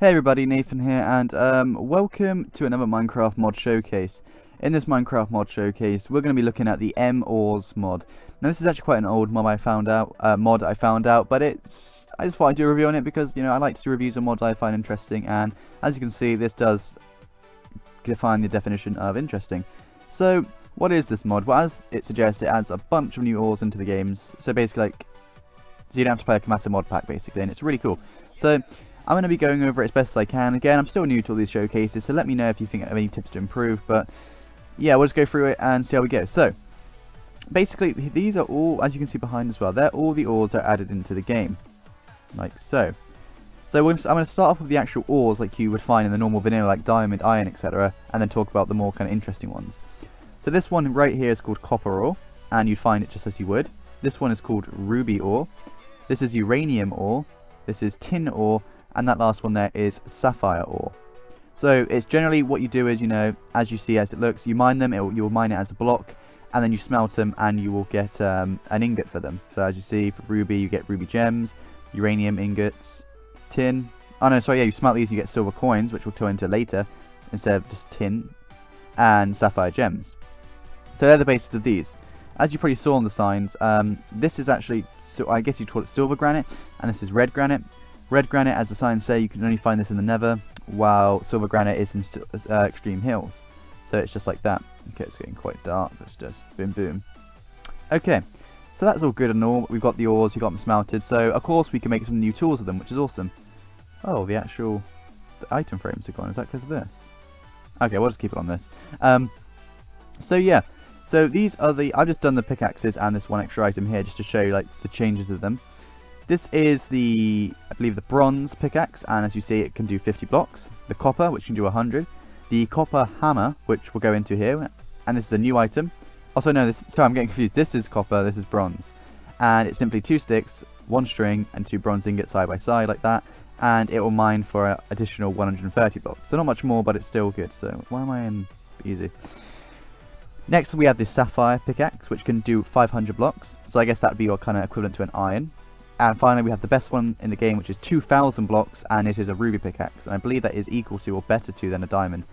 Hey everybody, Nathan here, and welcome to another Minecraft mod showcase. In this Minecraft mod showcase, we're going to be looking at the M-Ores mod. Now this is actually quite an old mod I found out, but I just thought I'd do a review on it because, you know, I like to do reviews on mods I find interesting, and as you can see, this does define the definition of interesting. So, what is this mod? Well, as it suggests, it adds a bunch of new ores into the games, so basically, like, so you don't have to play a massive mod pack, basically, and it's really cool. So, I'm going to be going over it as best as I can. Again, I'm still new to all these showcases, so let me know if you think of any tips to improve. But yeah, we'll just go through it and see how we go. So, basically, these are all, as you can see behind as well, they're all the ores that are added into the game. Like so. So I'm going to start off with the actual ores like you would find in the normal vanilla, like diamond, iron, etc. And then talk about the more kind of interesting ones. So this one right here is called copper ore, and you'd find it just as you would. This one is called ruby ore. This is uranium ore. This is tin ore. And that last one there is sapphire ore. So it's generally what you do is, you know, as you see as it looks, you mine them, you'll mine it as a block, and then you smelt them and you will get an ingot for them. So as you see, for ruby you get ruby gems, uranium ingots, tin. Oh no, sorry, yeah, you smelt these and you get silver coins, which we'll turn into later, instead of just tin, and sapphire gems. So they're the basis of these. As you probably saw on the signs, this is actually, so I guess you'd call it silver granite, and this is red granite. Red granite, as the signs say, you can only find this in the nether, while silver granite is in extreme hills. So it's just like that. Okay, it's getting quite dark. Let's just boom boom. Okay, so that's all good and all. We've got the ores, we've got them smelted. So, of course, we can make some new tools with them, which is awesome. Oh, the item frames are gone. Is that because of this? Okay, we'll just keep it on this. So, yeah. So, these are I've just done the pickaxes and this one extra item here just to show you, like, the changes of them. This is I believe the bronze pickaxe, and as you see it can do 50 blocks. The copper, which can do 100. The copper hammer, which we'll go into here, and this is a new item. Also no, sorry, I'm getting confused. This is copper, this is bronze. And it's simply 2 sticks, 1 string, and 2 bronze ingots side by side like that. And it will mine for an additional 130 blocks. So not much more, but it's still good. So why am I in easy? Next we have this sapphire pickaxe, which can do 500 blocks. So I guess that would be your kind of equivalent to an iron. And finally we have the best one in the game, which is 2,000 blocks, and it is a ruby pickaxe. And I believe that is equal to or better to than a diamond.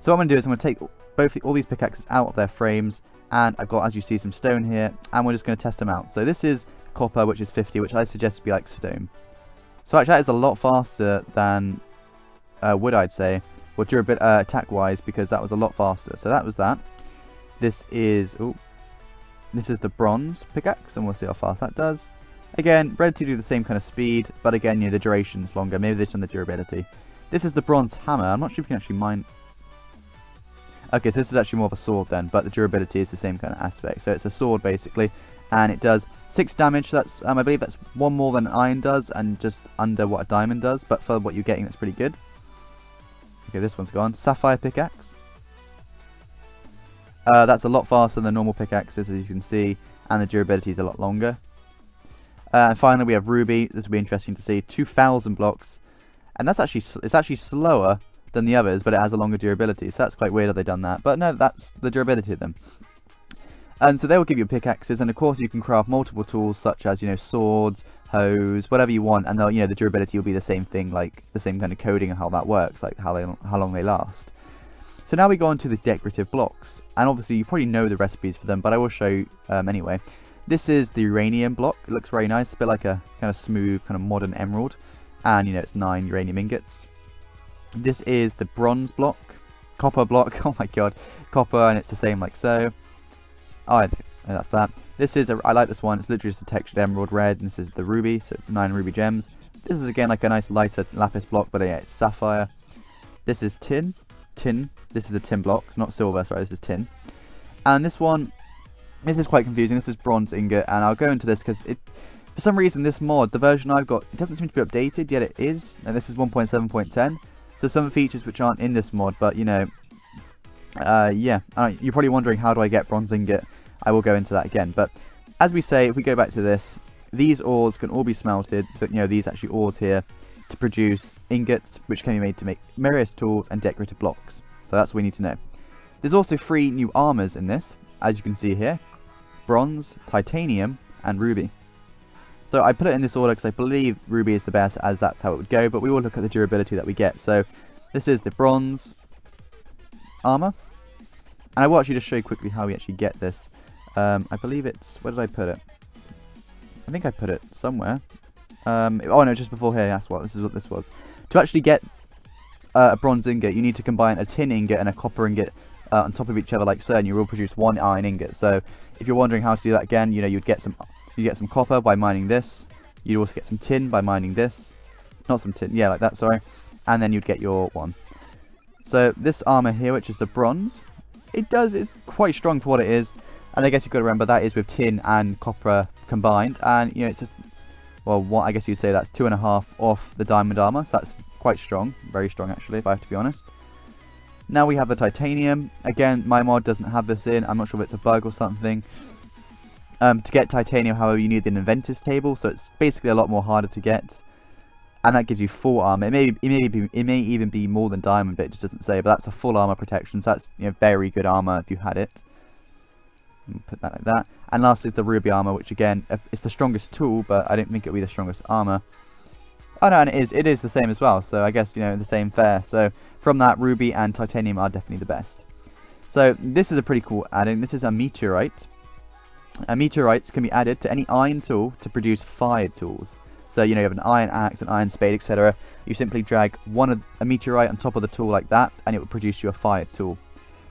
So what I'm going to do is I'm going to take all these pickaxes out of their frames, and I've got, as you see, some stone here, and we're just going to test them out. So this is copper, which is 50, which I suggest would be like stone. So actually that is a lot faster than wood, I'd say, or attack-wise, because that was a lot faster. So that was that. This is the bronze pickaxe, and we'll see how fast that does. Again, relatively the same kind of speed, but again, you know, the duration's longer. Maybe this on the durability. This is the bronze hammer. I'm not sure if you can actually mine. Okay, so this is actually more of a sword then, but the durability is the same kind of aspect. So it's a sword basically, and it does 6 damage. That's I believe that's 1 more than iron does, and just under what a diamond does. But for what you're getting, that's pretty good. Okay, this one's gone. Sapphire pickaxe. That's a lot faster than normal pickaxes, as you can see, and the durability is a lot longer. And finally we have ruby. This will be interesting to see. 2,000 blocks, and it's actually slower than the others, but it has a longer durability. So that's quite weird how they've done that. But no, that's the durability of them. And so they will give you pickaxes, and of course you can craft multiple tools such as, you know, swords, hoes, whatever you want, and you know, the durability will be the same thing, like the same kind of coding and how that works, like how long they last. So now we go on to the decorative blocks, and obviously you probably know the recipes for them, but I will show you anyway. This is the uranium block. It looks very nice, a bit like a kind of smooth, kind of modern emerald. And, you know, it's 9 uranium ingots. This is the bronze block. Copper block. Oh my god. Copper, and it's the same like so. Oh, that's that. This is, I like this one. It's literally just a textured emerald red. And this is the ruby, so 9 ruby gems. This is, again, like a nice lighter lapis block, but yeah, it's sapphire. This is tin. This is the tin block. It's not silver, sorry, this is tin. And this one, this is quite confusing. This is bronze ingot, and I'll go into this because for some reason this mod, the version I've got, it doesn't seem to be updated, yet it is, and this is 1.7.10. So some features which aren't in this mod, but you know, yeah, you're probably wondering how do I get bronze ingot. I will go into that again, but as we say, if we go back to this, these ores can all be smelted, but you know, these actually ores here to produce ingots, which can be made to make various tools and decorative blocks. So that's what we need to know. There's also 3 new armors in this, as you can see here. Bronze, titanium, and ruby. So I put it in this order because I believe ruby is the best, as that's how it would go, but we will look at the durability that we get. So this is the bronze armor, and I will actually just show you quickly how we actually get this. I believe it's, where did I put it? I think I put it somewhere. Oh no, just before here. That's what this was. To actually get a bronze ingot, you need to combine a tin ingot and a copper ingot on top of each other like so, and you will produce one iron ingot. So if you're wondering how to do that again, you know, you'd get some copper by mining this. You'd also get some tin by mining this. Not some tin, yeah, like that, sorry. And then you'd get your one. So this armor here, which is the bronze, it's quite strong for what it is. And I guess you've got to remember that is with tin and copper combined. And, you know, it's just, well, what I guess you'd say that's 2.5 off the diamond armor. So that's quite strong. Very strong, actually, if I have to be honest. Now we have the titanium. Again, my mod doesn't have this in. I'm not sure if it's a bug or something. To get titanium, however, you need an inventor's table. So it's basically a lot more harder to get. And that gives you full armor. It may even be more than diamond, but it just doesn't say. But that's a full armor protection. So that's, you know, very good armor if you had it. Put that like that. And lastly is the ruby armor, which again is the strongest tool, but I don't think it'll be the strongest armor. Oh no, and it is the same as well, so I guess, you know, the same fare. So from that, ruby and titanium are definitely the best. So this is a pretty cool add-in. This is a meteorite. Meteorites can be added to any iron tool to produce fired tools. So, you know, you have an iron axe, an iron spade, etc. You simply drag a meteorite on top of the tool like that, and it will produce you a fired tool.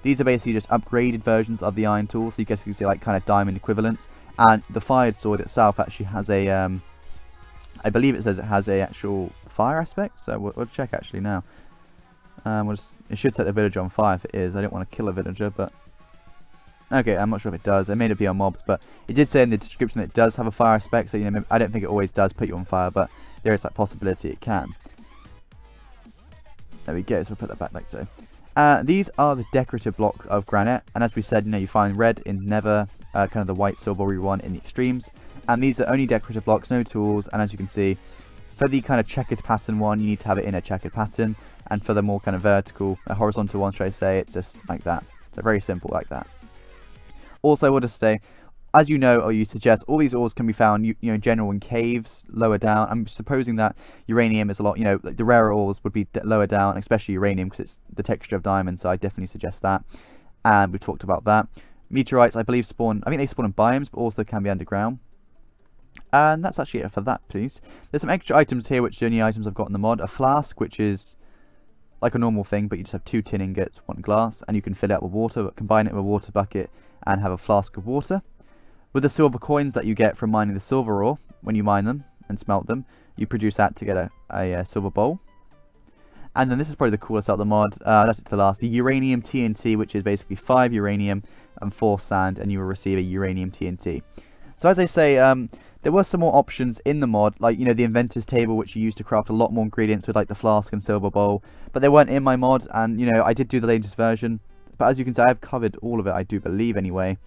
These are basically just upgraded versions of the iron tool, so you guess you can see like kind of diamond equivalents. And the fired sword itself actually has a, I believe it says it has a actual fire aspect. So we'll check actually now. It should set the villager on fire if it is. I don't want to kill a villager, but okay, I'm not sure if it does. It may not be on mobs, but it did say in the description that it does have a fire aspect. So, you know, I don't think it always does put you on fire, but there is that possibility it can. There we go. So we'll put that back like so. These are the decorative blocks of granite, and as we said, you know, you find red in nether, kind of the white silvery one in the extremes, and these are only decorative blocks, no tools. And as you can see, for the kind of checkered pattern one, you need to have it in a checkered pattern, and for the more kind of vertical, horizontal one, should I say, it's just like that. So very simple like that. Also, I will just say, as you know, or you suggest, all these ores can be found, you know, in general in caves, lower down. I'm supposing that uranium is a lot, you know, like the rarer ores would be lower down, especially uranium, because it's the texture of diamond, so I definitely suggest that. And we've talked about that. Meteorites, I believe, spawn, I think they spawn in biomes, but also can be underground. And that's actually it for that piece. There's some extra items here, which are the only items I've got in the mod. A flask, which is like a normal thing, but you just have 2 tin ingots, 1 glass, and you can fill it up with water, but combine it with a water bucket and have a flask of water. With the silver coins that you get from mining the silver ore, when you mine them and smelt them, you produce that to get a silver bowl. And then this is probably the coolest out of the mod, that's it to the last, the Uranium TNT, which is basically 5 uranium and 4 sand, and you will receive a Uranium TNT. So as I say, there were some more options in the mod, like, you know, the inventor's table, which you use to craft a lot more ingredients with, like the flask and silver bowl, but they weren't in my mod. And, you know, I did do the latest version, but as you can see, I've covered all of it, I do believe anyway.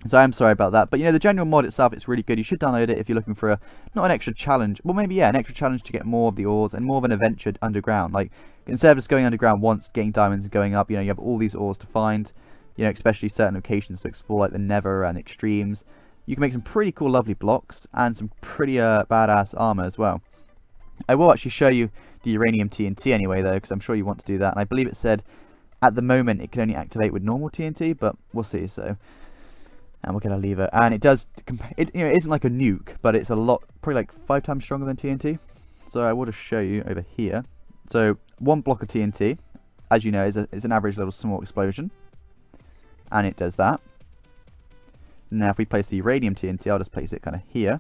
So I'm sorry about that, but you know, the general mod itself, it's really good. You should download it if you're looking for not an extra challenge, well maybe, yeah, an extra challenge to get more of the ores and more of an adventure underground. Like, instead of just going underground once, getting diamonds and going up, you know, you have all these ores to find, you know, especially certain locations to explore, like the nether and the extremes. You can make some pretty cool, lovely blocks and some pretty badass armor as well. I will actually show you the Uranium TNT anyway, though, because I'm sure you want to do that. And I believe it said at the moment it can only activate with normal TNT, but we'll see. So. And we're going to leave it. And it does, you know, it isn't like a nuke, but it's a lot, probably like 5 times stronger than TNT. So I will just show you over here. So 1 block of TNT, as you know, is an average little small explosion. And it does that. Now if we place the Uranium TNT, I'll just place it kind of here.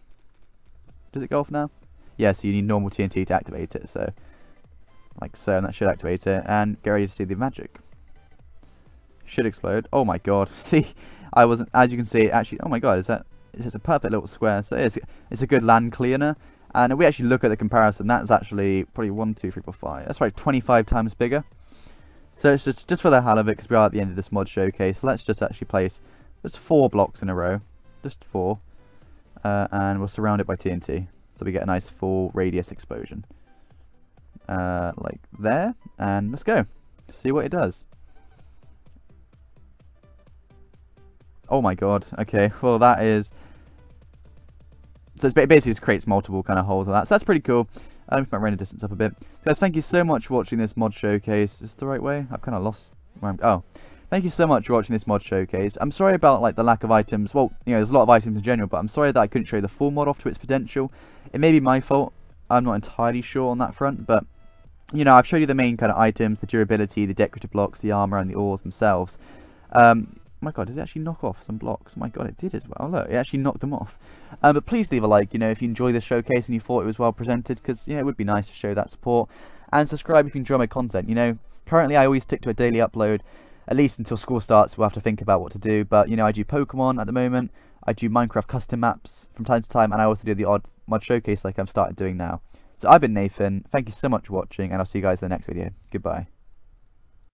Does it go off now? Yeah, so you need normal TNT to activate it. So, like so, and that should activate it. And get ready to see the magic. Should explode. Oh my god, see? I wasn't, as you can see, actually, oh my god, it's just a perfect little square. So it's a good land cleaner. And if we actually look at the comparison, that's actually probably 1, 2, 3, 4, 5. That's probably 25 times bigger. So it's just for the hell of it, because we are at the end of this mod showcase. Let's just actually place just 4 blocks in a row, just 4, and we'll surround it by TNT, so we get a nice full radius explosion, like there. And let's go see what it does. Oh my god, okay, well that is So it basically just creates multiple kind of holes like that. So that's pretty cool. Let me put my render distance up a bit. Guys, thank you so much for watching this mod showcase. Is this the right way? I've kind of lost where I'm... Oh. Thank you so much for watching this mod showcase. I'm sorry about like the lack of items. Well, you know, there's a lot of items in general, but I'm sorry that I couldn't show you the full mod off to its potential. It may be my fault. I'm not entirely sure on that front, but you know, I've showed you the main kind of items, the durability, the decorative blocks, the armor, and the ores themselves. My god, did it actually knock off some blocks? My god, it did as well. Look, it actually knocked them off. But please leave a like, you know, if you enjoy this showcase and you thought it was well presented, because, you know, it would be nice to show that support. And subscribe if you enjoy my content. You know, currently I always stick to a daily upload, at least until school starts. We'll have to think about what to do. But, you know, I do Pokemon at the moment, I do Minecraft custom maps from time to time, and I also do the odd mod showcase like I've started doing now. So I've been Nathan, thank you so much for watching, and I'll see you guys in the next video. Goodbye.